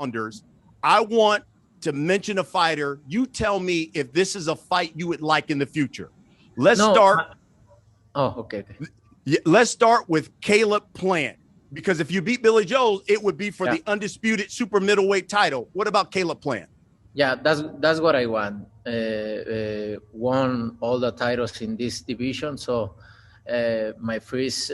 Saunders. I want to mention a fighter. You tell me if this is a fight you would like in the future. Let's start. Okay. Let's start with Caleb Plant, because if you beat Billy Joe, it would be for the undisputed super middleweight title. What about Caleb Plant? Yeah, that's what I want. Won all the titles in this division, so my first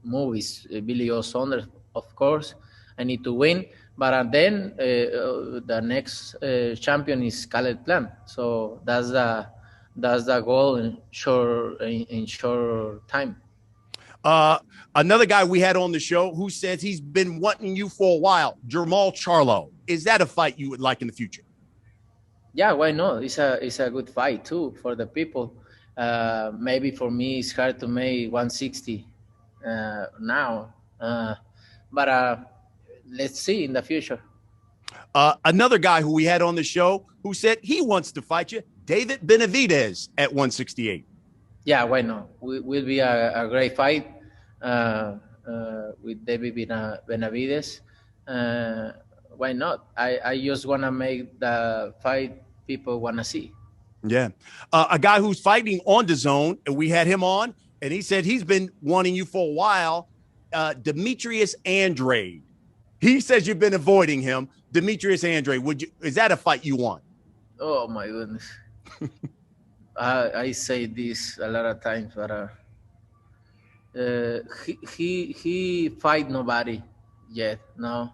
move is Billy Joe Saunders, of course. I need to win, but then the next champion is Caleb Plant. So that's the goal in short time. Another guy we had on the show who says he's been wanting you for a while, Jermall Charlo. Is that a fight you would like in the future? Yeah, why not? It's a good fight too for the people. Maybe for me it's hard to make 160 now, but let's see in the future. Another guy who we had on the show who said he wants to fight you, David Benavidez at 168. Yeah, why not? Will be a great fight with David Benavidez. Why not? I just want to make the fight people want to see. Yeah. A guy who's fighting on DAZN, and we had him on, and he said he's been wanting you for a while, Demetrius Andrade. He says you've been avoiding him. Demetrius Andrade, is that a fight you want? Oh, my goodness. I say this a lot of times, but he fight nobody yet. No,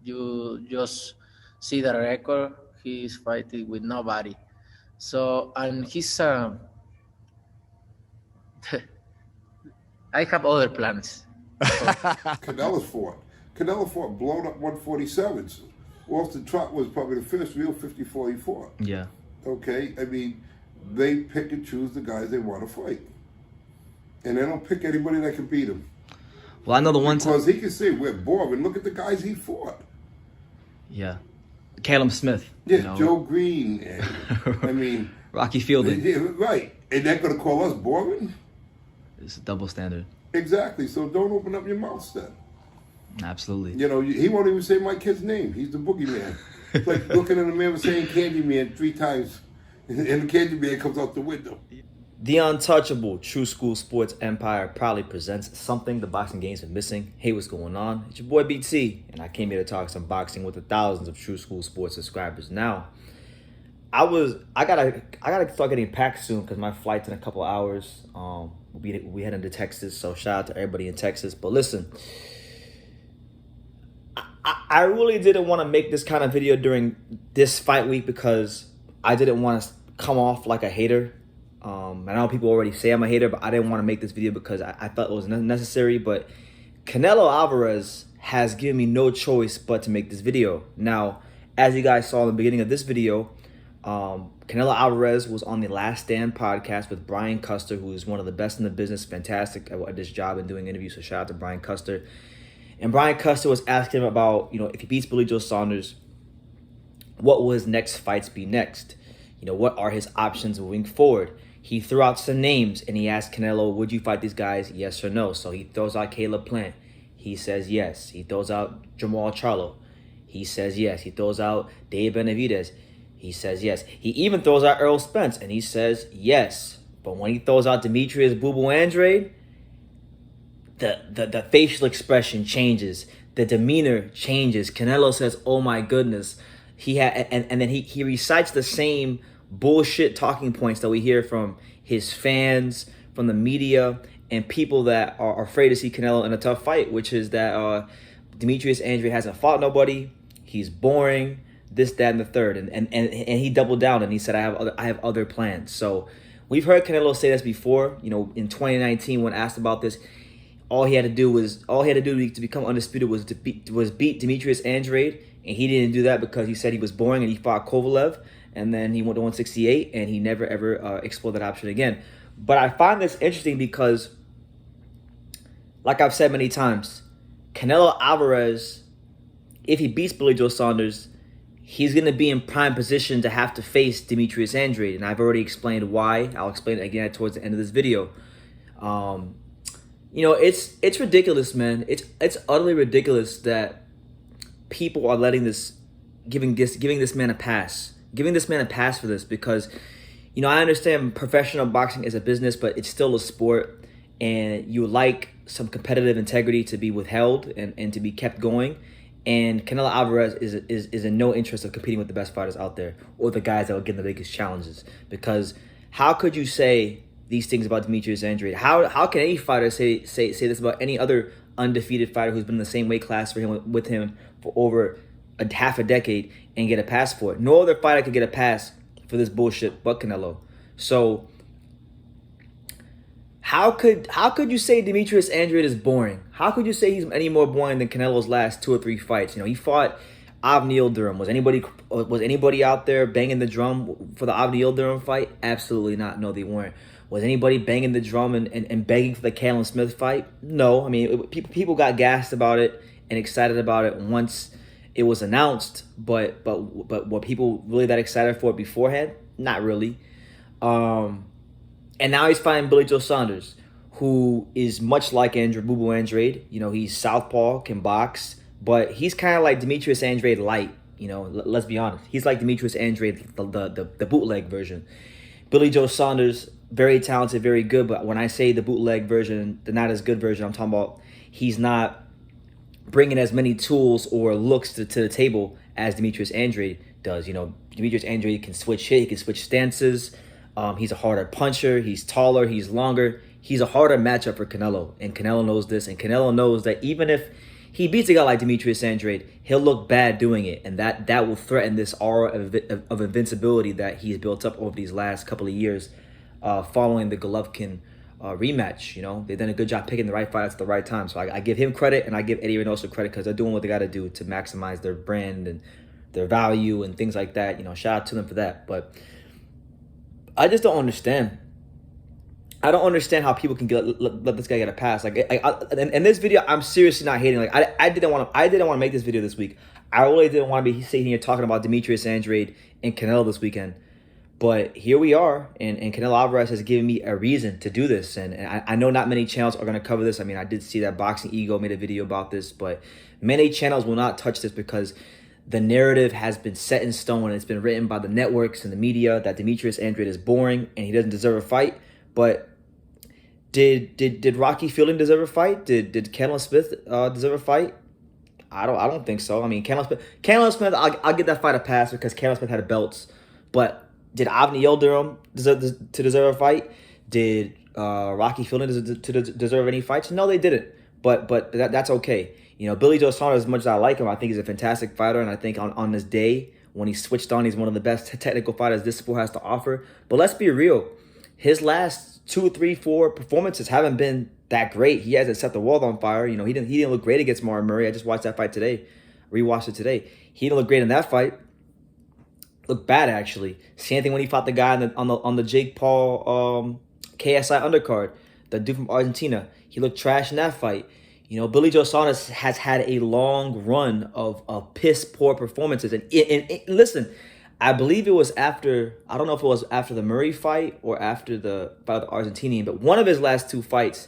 you just see the record. He's fighting with nobody. So, and he's I have other plans. Canelo fought blown up 147s. Austin Trot was probably the first real 54 he fought. Yeah. Okay, I mean, they pick and choose the guys they want to fight, and they don't pick anybody that can beat him. Well, I know the one because he can say we're boring. Look at the guys he fought. Yeah, Caleb Smith. Yeah, you know. Joe Green. And, I mean, Rocky Fielding. Yeah, right, and they're going to call us boring. It's a double standard. Exactly. So don't open up your mouth, then. Absolutely. You know, he won't even say my kid's name. He's the boogeyman. It's like looking at a man and saying Candyman 3 times, and the Candyman comes out the window. The untouchable True School Sports Empire proudly presents something the boxing games are missing. Hey, what's going on? It's your boy BT, and I came here to talk some boxing with the thousands of True School Sports subscribers. Now, I gotta start getting packed soon because my flight's in a couple hours. We heading to Texas, so shout out to everybody in Texas. But listen, I really didn't want to make this kind of video during this fight week because I didn't want to come off like a hater. I know people already say I'm a hater, but I didn't want to make this video because I thought it was necessary. But Canelo Alvarez has given me no choice but to make this video. Now, as you guys saw in the beginning of this video, Canelo Alvarez was on the Last Stand podcast with Brian Custer, who is one of the best in the business, fantastic at this job and doing interviews. So shout out to Brian Custer. And Brian Custer was asking him about, if he beats Billy Joe Saunders, what will his next fights be next? What are his options moving forward? He threw out some names and he asked Canelo, would you fight these guys, yes or no? So he throws out Caleb Plant. He says yes. He throws out Jermall Charlo. He says yes. He throws out Dave Benavidez. He says yes. He even throws out Earl Spence and he says yes. But when he throws out Demetrius Boo Andrade, the facial expression changes. The demeanor changes. Canelo says, oh my goodness. And then he recites the same bullshit talking points that we hear from his fans, from the media, and people that are afraid to see Canelo in a tough fight, which is that Demetrius Andrade hasn't fought nobody. He's boring, this, that, and the third. And he doubled down and he said, I have other plans. So we've heard Canelo say this before. In 2019 when asked about this, all he had to do to become undisputed was beat Demetrius Andrade, and he didn't do that because he said he was boring and he fought Kovalev, and then he went to 168 and he never ever explored that option again. But I find this interesting because, like I've said many times, Canelo Alvarez, if he beats Billy Joe Saunders, he's going to be in prime position to have to face Demetrius Andrade, and I've already explained why. I'll explain it again towards the end of this video. It's ridiculous, man. It's utterly ridiculous that people are giving this man a pass, for this, because, you know, I understand professional boxing is a business, but it's still a sport, and you like some competitive integrity to be withheld and to be kept going. And Canelo Alvarez is in no interest of competing with the best fighters out there, or the guys that will give the biggest challenges. Because how could you say these things about Demetrius Andrade? How can any fighter say this about any other undefeated fighter who's been in the same weight class with him for over half a decade and get a pass for it? No other fighter could get a pass for this bullshit but Canelo. So how could you say Demetrius Andrade is boring? How could you say he's any more boring than Canelo's last 2 or 3 fights? You know, he fought Avni Yildirim. Was anybody out there banging the drum for the Avni Yildirim fight? Absolutely not. No, they weren't. Was anybody banging the drum and begging for the Callum Smith fight? No. I mean, people got gassed about it and excited about it once it was announced, but were people really that excited for it beforehand? Not really. And now he's fighting Billy Joe Saunders, who is much like Boo Boo Andrade. You know, he's southpaw, can box, but he's kind of like Demetrius Andrade light. You know, let's be honest. He's like Demetrius Andrade, the bootleg version. Billy Joe Saunders, very talented, very good, but when I say the bootleg version, the not as good version, I'm talking about he's not bringing as many tools or looks to the table as Demetrius Andrade does. You know, Demetrius Andrade can switch hit, he can switch stances. He's a harder puncher. He's taller. He's longer. He's a harder matchup for Canelo, and Canelo knows this. And Canelo knows that even if he beats a guy like Demetrius Andrade, he'll look bad doing it, and that will threaten this aura of invincibility that he's built up over these last couple of years, following the Golovkin rematch. You know, they've done a good job picking the right fighters at the right time. So I give him credit, and I give Eddie Reynoso credit, because they're doing what they got to do to maximize their brand and their value and things like that. You know, shout out to them for that. But I just don't understand. I don't understand how people can let this guy get a pass. Like, in this video, I'm seriously not hating. Like, I didn't want to make this video this week. I really didn't want to be sitting here talking about Demetrius Andrade and Canelo this weekend. But here we are, and Canelo Alvarez has given me a reason to do this. And I know not many channels are going to cover this. I mean, I did see that Boxing Ego made a video about this, but many channels will not touch this, because the narrative has been set in stone, and it's been written by the networks and the media that Demetrius Andrade is boring and he doesn't deserve a fight. But did Rocky Fielding deserve a fight? Did Canelo Smith deserve a fight? I don't think so. I mean, Canelo Smith, I'll give that fight a pass, because Canelo Smith had belts. But did Avni Yildirim deserve a fight? Did Rocky Fielding deserve any fights? No, they didn't. But that's okay. You know, Billy Joe Saunders, as much as I like him, I think he's a fantastic fighter. And I think on this day, when he switched on, he's one of the best technical fighters this sport has to offer. But let's be real. His last 2, 3, 4 performances haven't been that great. He hasn't set the world on fire. You know, he didn't look great against Martin Murray. I just watched that fight today. Rewatched it today. He didn't look great in that fight. Looked bad, actually. Same thing when he fought the guy on the Jake Paul KSI undercard, the dude from Argentina. He looked trash in that fight. You know, Billy Joe Saunders has had a long run of piss poor performances. And listen, I believe it was after, I don't know if it was after the Murray fight or after the fight with the Argentinian, but one of his last 2 fights,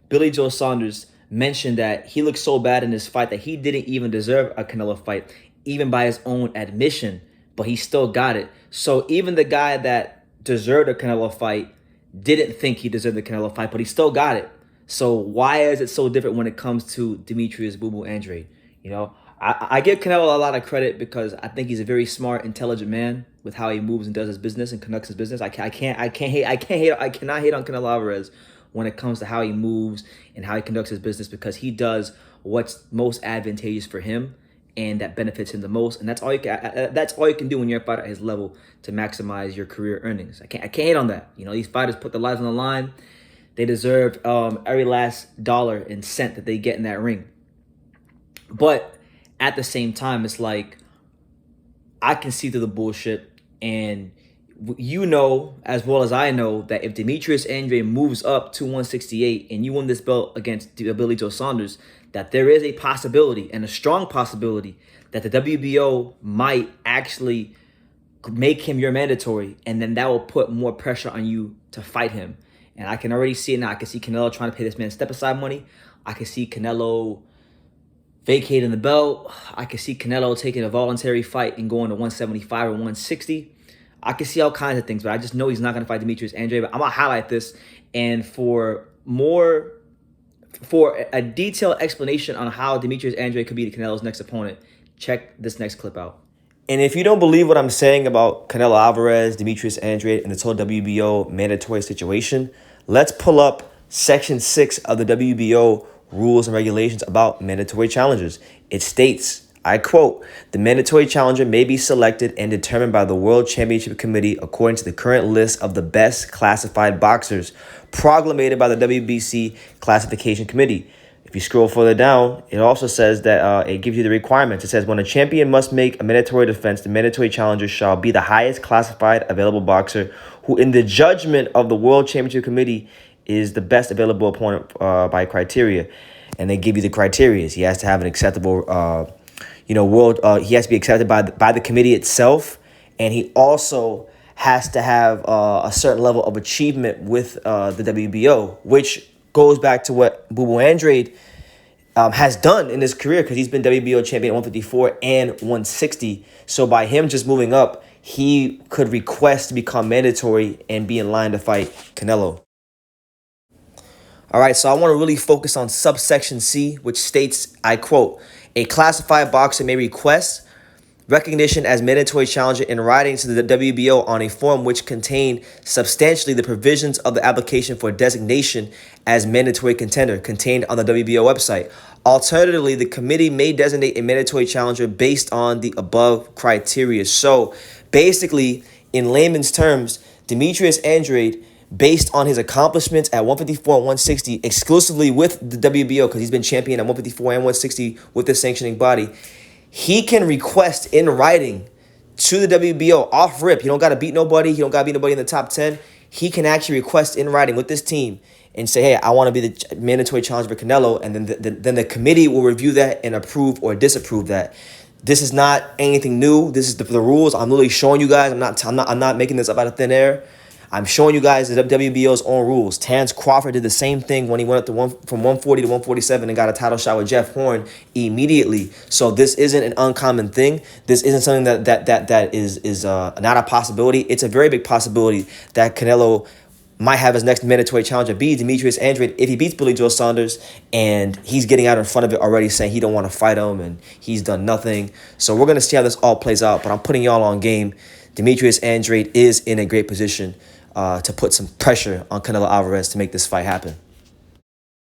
Billy Joe Saunders mentioned that he looked so bad in this fight that he didn't even deserve a Canelo fight, even by his own admission, but he still got it. So even the guy that deserved a Canelo fight didn't think he deserved the Canelo fight, but he still got it. So why is it so different when it comes to Demetrius Boo Boo Andrade? You know, I give Canelo a lot of credit, because I think he's a very smart, intelligent man with how he moves and does his business and conducts his business. I cannot hate on Canelo Alvarez when it comes to how he moves and how he conducts his business, because he does what's most advantageous for him and that benefits him the most. And that's all you can do when you're a fighter at his level to maximize your career earnings. I can't hate on that. You know, these fighters put their lives on the line. They deserve every last dollar and cent that they get in that ring. But at the same time, it's like, I can see through the bullshit. And you know, as well as I know, that if Demetrius Andrade moves up to 168 and you win this belt against Billy Joe Saunders, that there is a possibility, and a strong possibility, that the WBO might actually make him your mandatory. And then that will put more pressure on you to fight him. And I can already see it now. I can see Canelo trying to pay this man step-aside money. I can see Canelo vacating the belt. I can see Canelo taking a voluntary fight and going to 175 or 160. I can see all kinds of things, but I just know he's not going to fight Demetrius Andrade. But I'm going to highlight this. And for a detailed explanation on how Demetrius Andrade could be Canelo's next opponent, check this next clip out. And if you don't believe what I'm saying about Canelo Alvarez, Demetrius Andrade, and this whole WBO mandatory situation, let's pull up Section 6 of the WBO rules and regulations about mandatory challengers. It states, I quote, "The mandatory challenger may be selected and determined by the World Championship Committee according to the current list of the best classified boxers promulgated by the WBC Classification Committee." If you scroll further down, it also says that it gives you the requirements. It says, when a champion must make a mandatory defense, the mandatory challenger shall be the highest classified available boxer who, in the judgment of the World Championship Committee, is the best available opponent by criteria. And they give you the criteria. He has to have an acceptable, he has to be accepted by the committee itself. And he also has to have a certain level of achievement with the WBO, which goes back to what Boo Andrade has done in his career, because he's been WBO champion at 154 and 160. So by him just moving up, he could request to become mandatory and be in line to fight Canelo. All right, so I want to really focus on subsection C, which states, I quote, "A classified boxer may request recognition as mandatory challenger in writing to the WBO on a form which contain substantially the provisions of the application for designation as mandatory contender contained on the WBO website. Alternatively, the committee may designate a mandatory challenger based on the above criteria." So basically, in layman's terms, Demetrius Andrade, based on his accomplishments at 154 and 160, exclusively with the WBO, because he's been champion at 154 and 160 with the sanctioning body, he can request in writing to the WBO off rip. He don't got to beat nobody. He don't got to beat nobody in the top 10. He can actually request in writing with this team and say, hey, I want to be the mandatory challenger for Canelo. And then the committee will review that and approve or disapprove that. This is not anything new. This is the rules. I'm literally showing you guys. I'm not making this up out of thin air. I'm showing you guys the WBO's own rules. Terrence Crawford did the same thing when he went up from 140 to 147 and got a title shot with Jeff Horn immediately. So this isn't an uncommon thing. This isn't something that is not a possibility. It's a very big possibility that Canelo might have his next mandatory challenger be Demetrius Andrade if he beats Billy Joe Saunders, and he's getting out in front of it already, saying he don't want to fight him and he's done nothing. So we're going to see how this all plays out, but I'm putting y'all on game. Demetrius Andrade is in a great position to put some pressure on Canelo Alvarez to make this fight happen.